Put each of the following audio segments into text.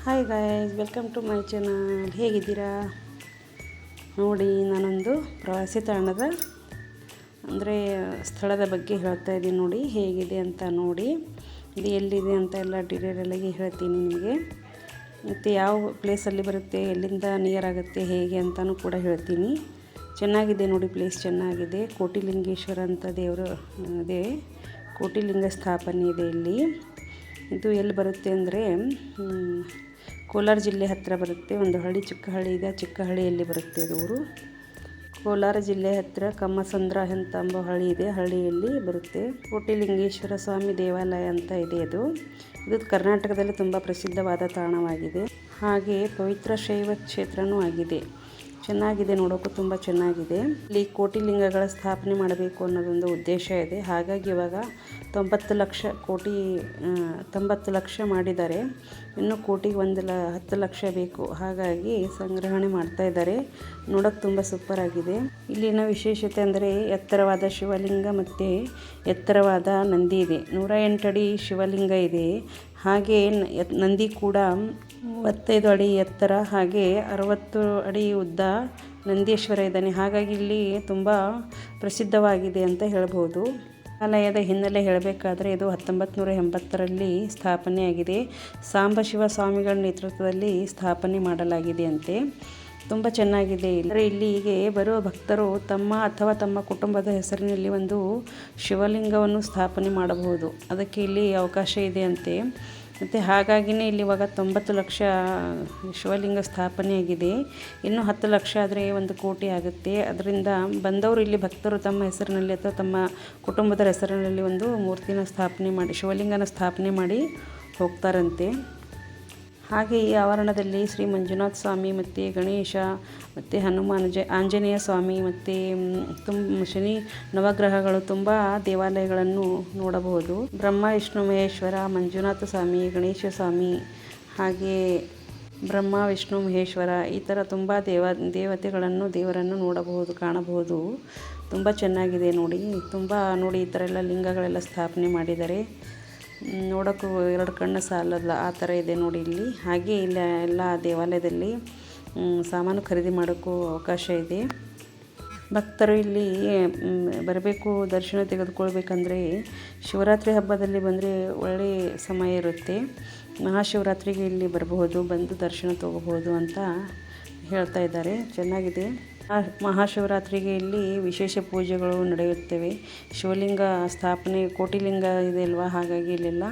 Hi guys, welcome to my channel. ಹೇಗಿದ್ದೀರಾ? ನೋಡಿ, ನಾನೊಂದು ಪ್ರವಾಸಿ ತಾಣದ ಸ್ಥಳದ ಬಗ್ಗೆ ಹೇಳ್ತಾ ಇದ್ದೀನಿ. ನೋಡಿ ಹೇಗಿದೆ ಅಂತ ನೋಡಿ. ಇದು ಎಲ್ಲಿದೆ ಅಂತ ಎಲ್ಲ ಡೀಟೇಲಾಗಿ ಹೇಳ್ತೀನಿ ನಿಮಗೆ. ಮತ್ತು ಯಾವ ಪ್ಲೇಸಲ್ಲಿ ಬರುತ್ತೆ, ಎಲ್ಲಿಂದ ನಿಯರ್ ಆಗುತ್ತೆ, ಹೇಗೆ ಅಂತಲೂ ಕೂಡ ಹೇಳ್ತೀನಿ. ಚೆನ್ನಾಗಿದೆ ನೋಡಿ, ಪ್ಲೇಸ್ ಚೆನ್ನಾಗಿದೆ. ಕೋಟಿಲಿಂಗೇಶ್ವರ ಅಂತ ದೇವರು ಇದೆ. ಕೋಟಿಲಿಂಗ ಸ್ಥಾಪನೆ ಇದೆ ಇಲ್ಲಿ. ಇದು ಎಲ್ಲಿ ಬರುತ್ತೆ ಅಂದರೆ ಕೋಲಾರ ಜಿಲ್ಲೆ ಹತ್ತಿರ ಬರುತ್ತೆ. ಒಂದು ಹಳ್ಳಿ, ಚಿಕ್ಕ ಹಳ್ಳಿ ಇದೆ. ಚಿಕ್ಕ ಹಳ್ಳಿಯಲ್ಲಿ ಬರುತ್ತೆ ಇದು ಊರು. ಕೋಲಾರ ಜಿಲ್ಲೆ ಹತ್ತಿರ ಕಮ್ಮಸಂದ್ರ ಅಂತ ಎಂಬ ಹಳ್ಳಿ ಇದೆ. ಹಳ್ಳಿಯಲ್ಲಿ ಬರುತ್ತೆ. ಕೋಟಿಲಿಂಗೇಶ್ವರ ಸ್ವಾಮಿ ದೇವಾಲಯ ಅಂತ ಇದೆ. ಇದು ಕರ್ನಾಟಕದಲ್ಲಿ ತುಂಬ ಪ್ರಸಿದ್ಧವಾದ ತಾಣವಾಗಿದೆ. ಹಾಗೆ ಪವಿತ್ರ ಶೈವ ಕ್ಷೇತ್ರನೂ ಆಗಿದೆ. ಚೆನ್ನಾಗಿದೆ, ನೋಡೋಕ್ಕೂ ತುಂಬ ಚೆನ್ನಾಗಿದೆ. ಇಲ್ಲಿ ಕೋಟಿಲಿಂಗಗಳ ಸ್ಥಾಪನೆ ಮಾಡಬೇಕು ಅನ್ನೋದೊಂದು ಉದ್ದೇಶ ಇದೆ. ಹಾಗಾಗಿ ಇವಾಗ 90 ಲಕ್ಷ ಮಾಡಿದ್ದಾರೆ. ಇನ್ನು ಕೋಟಿಗೆ 10 ಲಕ್ಷ ಬೇಕು. ಹಾಗಾಗಿ ಸಂಗ್ರಹಣೆ ಮಾಡ್ತಾ ಇದ್ದಾರೆ. ನೋಡೋಕ್ಕೆ ತುಂಬ ಸೂಪರ್ ಆಗಿದೆ. ಇಲ್ಲಿನ ವಿಶೇಷತೆ ಅಂದರೆ ಎತ್ತರವಾದ ಶಿವಲಿಂಗ ಮತ್ತು ಎತ್ತರವಾದ ನಂದಿ ಇದೆ. 108 ಅಡಿ ಶಿವಲಿಂಗ ಇದೆ. ಹಾಗೆ ನಂದಿ ಕೂಡ 35 ಅಡಿ ಎತ್ತರ, ಹಾಗೆ 60 ಅಡಿ ಉದ್ದ ನಂದೀಶ್ವರ ಇದ್ದಾನೆ. ಹಾಗಾಗಿ ಇಲ್ಲಿ ತುಂಬ ಪ್ರಸಿದ್ಧವಾಗಿದೆ ಅಂತ ಹೇಳ್ಬೋದು. ದೇವಾಲಯದ ಹಿನ್ನೆಲೆ ಹೇಳಬೇಕಾದ್ರೆ ಇದು 1980ರಲ್ಲಿ ಸ್ಥಾಪನೆಯಾಗಿದೆ. ಸಾಂಬಶಿವ ಸ್ವಾಮಿಗಳ ನೇತೃತ್ವದಲ್ಲಿ ಸ್ಥಾಪನೆ ಮಾಡಲಾಗಿದೆ ಅಂತೆ. ತುಂಬ ಚೆನ್ನಾಗಿದೆ. ಇಲ್ಲಿಗೆ ಬರುವ ಭಕ್ತರು ತಮ್ಮ ಅಥವಾ ತಮ್ಮ ಕುಟುಂಬದ ಹೆಸರಿನಲ್ಲಿ ಒಂದು ಶಿವಲಿಂಗವನ್ನು ಸ್ಥಾಪನೆ ಮಾಡಬಹುದು. ಅದಕ್ಕೆ ಇಲ್ಲಿ ಅವಕಾಶ ಇದೆ ಅಂತೆ. ಮತ್ತು ಹಾಗಾಗಿನೇ ಇಲ್ಲಿ ಇವಾಗ 90 ಲಕ್ಷ ಶಿವಲಿಂಗ ಸ್ಥಾಪನೆಯಾಗಿದೆ. ಇನ್ನು 10 ಲಕ್ಷ ಆದರೆ 1 ಕೋಟಿ ಆಗುತ್ತೆ. ಅದರಿಂದ ಬಂದವರು ಇಲ್ಲಿ ಭಕ್ತರು ತಮ್ಮ ಹೆಸರಿನಲ್ಲಿ ಅಥವಾ ತಮ್ಮ ಕುಟುಂಬದ ಹೆಸರಿನಲ್ಲಿ ಒಂದು ಮೂರ್ತಿನ ಸ್ಥಾಪನೆ ಮಾಡಿ, ಶಿವಲಿಂಗನ ಸ್ಥಾಪನೆ ಮಾಡಿ ಹೋಗ್ತಾರಂತೆ. ಹಾಗೆ ಈ ಆವರಣದಲ್ಲಿ ಶ್ರೀ ಮಂಜುನಾಥ ಸ್ವಾಮಿ ಮತ್ತು ಗಣೇಶ ಮತ್ತು ಆಂಜನೇಯ ಸ್ವಾಮಿ ಮತ್ತು ಶನಿ ನವಗ್ರಹಗಳು ತುಂಬ ದೇವಾಲಯಗಳನ್ನು ನೋಡಬಹುದು. ಬ್ರಹ್ಮ ವಿಷ್ಣು ಮಹೇಶ್ವರ, ಮಂಜುನಾಥ ಸ್ವಾಮಿ, ಗಣೇಶ ಸ್ವಾಮಿ, ಹಾಗೆ ಬ್ರಹ್ಮ ವಿಷ್ಣು ಮಹೇಶ್ವರ, ಈ ಥರ ತುಂಬ ದೇವರನ್ನು ನೋಡಬಹುದು, ಕಾಣಬಹುದು. ತುಂಬ ಚೆನ್ನಾಗಿದೆ ನೋಡಿ. ನೋಡಿ ಈ ಥರ ಎಲ್ಲ ಲಿಂಗಗಳೆಲ್ಲ ಸ್ಥಾಪನೆ ಮಾಡಿದ್ದಾರೆ. ನೋಡೋಕ್ಕೂ 2 ಕಣ್ಣು ಸಾಲಲ್ಲ, ಆ ಥರ ಇದೆ ನೋಡಿ ಇಲ್ಲಿ. ಹಾಗೆ ಇಲ್ಲ ಎಲ್ಲ ದೇವಾಲಯದಲ್ಲಿ ಸಾಮಾನು ಖರೀದಿ ಮಾಡೋಕ್ಕೂ ಅವಕಾಶ ಇದೆ. ಭಕ್ತರು ಇಲ್ಲಿ ಬರಬೇಕು, ದರ್ಶನ ತೆಗೆದುಕೊಳ್ಬೇಕಂದ್ರೆ ಶಿವರಾತ್ರಿ ಹಬ್ಬದಲ್ಲಿ ಬಂದರೆ ಒಳ್ಳೆಯ ಸಮಯ ಇರುತ್ತೆ. ಮಹಾಶಿವರಾತ್ರಿಗೆ ಇಲ್ಲಿ ಬರಬಹುದು, ಬಂದು ದರ್ಶನ ತಗೋಬಹುದು ಅಂತ ಹೇಳ್ತಾ ಇದ್ದಾರೆ. ಚೆನ್ನಾಗಿದೆ. ಮಹಾಶಿವರಾತ್ರಿಗೆ ಇಲ್ಲಿ ವಿಶೇಷ ಪೂಜೆಗಳು ನಡೆಯುತ್ತವೆ. ಶಿವಲಿಂಗ ಸ್ಥಾಪನೆ, ಕೋಟಿಲಿಂಗ ಇದೆ ಅಲ್ವಾ, ಹಾಗಾಗಿ ಇಲ್ಲೆಲ್ಲ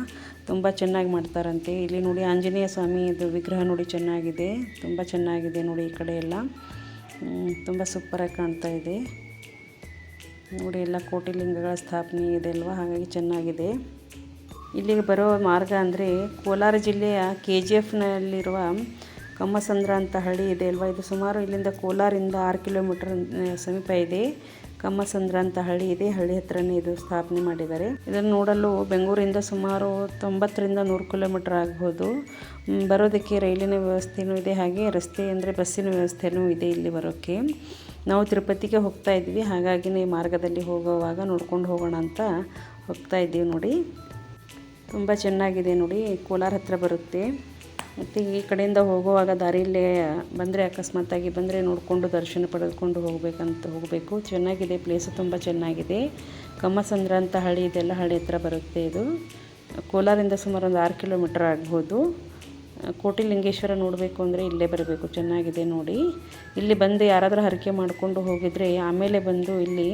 ತುಂಬ ಚೆನ್ನಾಗಿ ಮಾಡ್ತಾರಂತೆ. ಇಲ್ಲಿ ನೋಡಿ ಆಂಜನೇಯ ಸ್ವಾಮಿದು ವಿಗ್ರಹ ನೋಡಿ, ಚೆನ್ನಾಗಿದೆ, ತುಂಬ ಚೆನ್ನಾಗಿದೆ ನೋಡಿ. ಈ ಕಡೆ ಎಲ್ಲ ತುಂಬ ಸೂಪರಾಗಿ ಕಾಣ್ತಾ ಇದೆ ನೋಡಿ. ಎಲ್ಲ ಕೋಟಿಲಿಂಗಗಳ ಸ್ಥಾಪನೆ ಇದೆ ಅಲ್ವಾ, ಹಾಗಾಗಿ ಚೆನ್ನಾಗಿದೆ. ಇಲ್ಲಿಗೆ ಬರೋ ಮಾರ್ಗ ಅಂದರೆ ಕೋಲಾರ ಜಿಲ್ಲೆಯ KGFನಲ್ಲಿರುವ ಕಮ್ಮಸಂದ್ರ ಅಂತ ಹಳ್ಳಿ ಇದೆ ಅಲ್ವಾ, ಇದು ಸುಮಾರು ಇಲ್ಲಿಂದ ಕೋಲಾರಿಂದ 6 ಕಿಲೋಮೀಟರ್ ಸಮೀಪ ಇದೆ. ಕಮ್ಮಸಂದ್ರ ಅಂತ ಹಳ್ಳಿ ಇದೆ. ಹಳ್ಳಿ ಹತ್ರನೇ ಇದು ಸ್ಥಾಪನೆ ಮಾಡಿದ್ದಾರೆ. ಇದನ್ನು ನೋಡಲು ಬೆಂಗಳೂರಿಂದ ಸುಮಾರು 90ರಿಂದ 100 ಕಿಲೋಮೀಟರ್ ಆಗ್ಬೋದು. ಬರೋದಕ್ಕೆ ರೈಲಿನ ವ್ಯವಸ್ಥೆಯೂ ಇದೆ, ಹಾಗೆ ರಸ್ತೆ ಅಂದರೆ ಬಸ್ಸಿನ ವ್ಯವಸ್ಥೆಯೂ ಇದೆ ಇಲ್ಲಿ ಬರೋಕ್ಕೆ. ನಾವು ತಿರುಪತಿಗೆ ಹೋಗ್ತಾ ಇದ್ವಿ, ಹಾಗಾಗಿ ಮಾರ್ಗದಲ್ಲಿ ಹೋಗುವಾಗ ನೋಡ್ಕೊಂಡು ಹೋಗೋಣ ಅಂತ ಹೋಗ್ತಾ ಇದ್ದೀವಿ ನೋಡಿ. ತುಂಬ ಚೆನ್ನಾಗಿದೆ ನೋಡಿ. ಕೋಲಾರ ಹತ್ರ ಬರುತ್ತೆ. ಮತ್ತು ಈ ಕಡೆಯಿಂದ ಹೋಗುವಾಗ ದಾರಿಯಲ್ಲೇ ಬಂದರೆ, ಅಕಸ್ಮಾತಾಗಿ ಬಂದರೆ ನೋಡಿಕೊಂಡು ದರ್ಶನ ಪಡೆದುಕೊಂಡು ಹೋಗಬೇಕು. ಚೆನ್ನಾಗಿದೆ ಪ್ಲೇಸು, ತುಂಬ ಚೆನ್ನಾಗಿದೆ. ಕಮ್ಮಸಂದ್ರ ಅಂತ ಹಳ್ಳಿ ಇದೆಲ್ಲ ಹಳ್ಳಿ ಹತ್ರ ಬರುತ್ತೆ. ಇದು ಕೋಲಾರಿಂದ ಸುಮಾರು ಒಂದು 6 ಕಿಲೋಮೀಟರ್ ಆಗ್ಬೋದು. ಕೋಟಿಲಿಂಗೇಶ್ವರ ನೋಡಬೇಕು ಅಂದರೆ ಇಲ್ಲೇ ಬರಬೇಕು. ಚೆನ್ನಾಗಿದೆ ನೋಡಿ. ಇಲ್ಲಿ ಬಂದು ಯಾರಾದರೂ ಹರಕೆ ಮಾಡಿಕೊಂಡು ಹೋಗಿದರೆ ಆಮೇಲೆ ಬಂದು ಇಲ್ಲಿ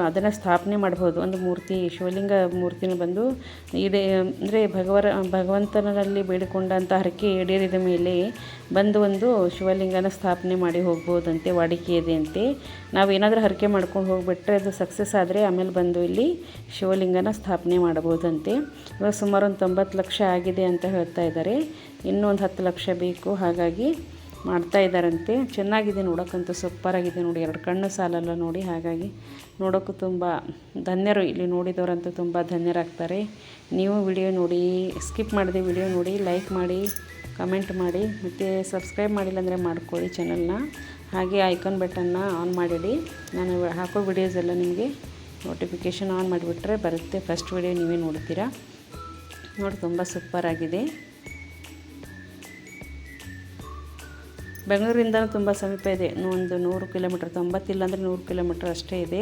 ಅದನ್ನು ಸ್ಥಾಪನೆ ಮಾಡ್ಬೋದು. ಒಂದು ಮೂರ್ತಿ, ಶಿವಲಿಂಗ ಮೂರ್ತಿನ ಬಂದು ಇದೆ ಅಂದರೆ ಭಗವಂತನಲ್ಲಿ ಬೇಡಿಕೊಂಡಂಥ ಹರಕೆ ಈಡೇರಿದ ಮೇಲೆ ಬಂದು ಒಂದು ಶಿವಲಿಂಗನ ಸ್ಥಾಪನೆ ಮಾಡಿ ಹೋಗ್ಬೋದಂತೆ, ವಾಡಿಕೆ ಇದೆ ಅಂತೆ. ನಾವೇನಾದರೂ ಹರಕೆ ಮಾಡ್ಕೊಂಡು ಹೋಗಿಬಿಟ್ರೆ ಅದು ಸಕ್ಸಸ್ ಆದರೆ ಆಮೇಲೆ ಬಂದು ಇಲ್ಲಿ ಶಿವಲಿಂಗನ ಸ್ಥಾಪನೆ ಮಾಡ್ಬೋದಂತೆ. ಇವಾಗ ಸುಮಾರು ಒಂದು 90 ಲಕ್ಷ ಆಗಿದೆ ಅಂತ ಹೇಳ್ತಾ ಇದ್ದಾರೆ. ಇನ್ನೂ ಒಂದು 10 ಲಕ್ಷ ಬೇಕು, ಹಾಗಾಗಿ ಮಾಡ್ತಾ ಇದ್ದಾರಂತೆ. ಚೆನ್ನಾಗಿದೆ, ನೋಡೋಕ್ಕಂತೂ ಸೂಪರಾಗಿದೆ ನೋಡಿ. 2 ಕಣ್ಣು ಸಾಲಲ್ಲ ನೋಡಿ. ಹಾಗಾಗಿ ನೋಡೋಕ್ಕೂ ತುಂಬ ಧನ್ಯರು, ಇಲ್ಲಿ ನೋಡಿದವರಂತೂ ತುಂಬ ಧನ್ಯರಾಗ್ತಾರೆ. ನೀವು ವಿಡಿಯೋ ನೋಡಿ, ಸ್ಕಿಪ್ ಮಾಡಿದೆ ವಿಡಿಯೋ ನೋಡಿ, ಲೈಕ್ ಮಾಡಿ, ಕಮೆಂಟ್ ಮಾಡಿ, ಮತ್ತು ಸಬ್ಸ್ಕ್ರೈಬ್ ಮಾಡಿಲ್ಲ ಅಂದರೆ ಮಾಡ್ಕೊಳ್ಳಿ ಚಾನಲ್ನ. ಹಾಗೆ ಐಕಾನ್ ಬಟನ್ನ ಆನ್ ಮಾಡಿಡಿ. ನಾನು ಹಾಕೋ ವಿಡಿಯೋಸ್ ಎಲ್ಲ ನಿಮಗೆ ನೋಟಿಫಿಕೇಷನ್ ಆನ್ ಮಾಡಿಬಿಟ್ರೆ ಬರುತ್ತೆ. ಫಸ್ಟ್ ವಿಡಿಯೋ ನೀವೇ ನೋಡ್ತೀರಾ ನೋಡಿ. ತುಂಬ ಸೂಪರಾಗಿದೆ. ಬೆಂಗಳೂರಿಂದ ತುಂಬ ಸಮೀಪ ಇದೆ, ಒಂದು 100 ಕಿಲೋಮೀಟ್ರ್, 90 ಇಲ್ಲಾಂದರೆ 100 ಕಿಲೋಮೀಟ್ರ್ ಅಷ್ಟೇ ಇದೆ.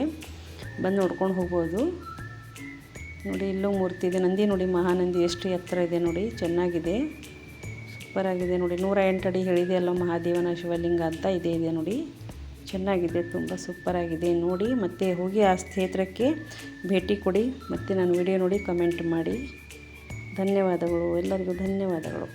ಬಂದು ನೋಡ್ಕೊಂಡು ಹೋಗ್ಬೋದು. ನೋಡಿ ಇಲ್ಲೂ ಮೂರ್ತಿ ಇದೆ, ನಂದಿ ನೋಡಿ, ಮಹಾನಂದಿ ಎಷ್ಟು ಎತ್ತರ ಇದೆ ನೋಡಿ, ಚೆನ್ನಾಗಿದೆ, ಸೂಪರಾಗಿದೆ ನೋಡಿ. 108 ಅಡಿ ಹೇಳಿದೆ ಅಲ್ಲ ಮಹಾದೇವನ ಶಿವಲಿಂಗ ಅಂತ, ಇದೆ ನೋಡಿ, ಚೆನ್ನಾಗಿದೆ, ತುಂಬ ಸೂಪರಾಗಿದೆ ನೋಡಿ. ಮತ್ತು ಹೋಗಿ ಆ ಕ್ಷೇತ್ರಕ್ಕೆ ಭೇಟಿ ಕೊಡಿ, ಮತ್ತು ನನ್ನ ವಿಡಿಯೋ ನೋಡಿ ಕಮೆಂಟ್ ಮಾಡಿ. ಧನ್ಯವಾದಗಳು, ಎಲ್ಲರಿಗೂ ಧನ್ಯವಾದಗಳು.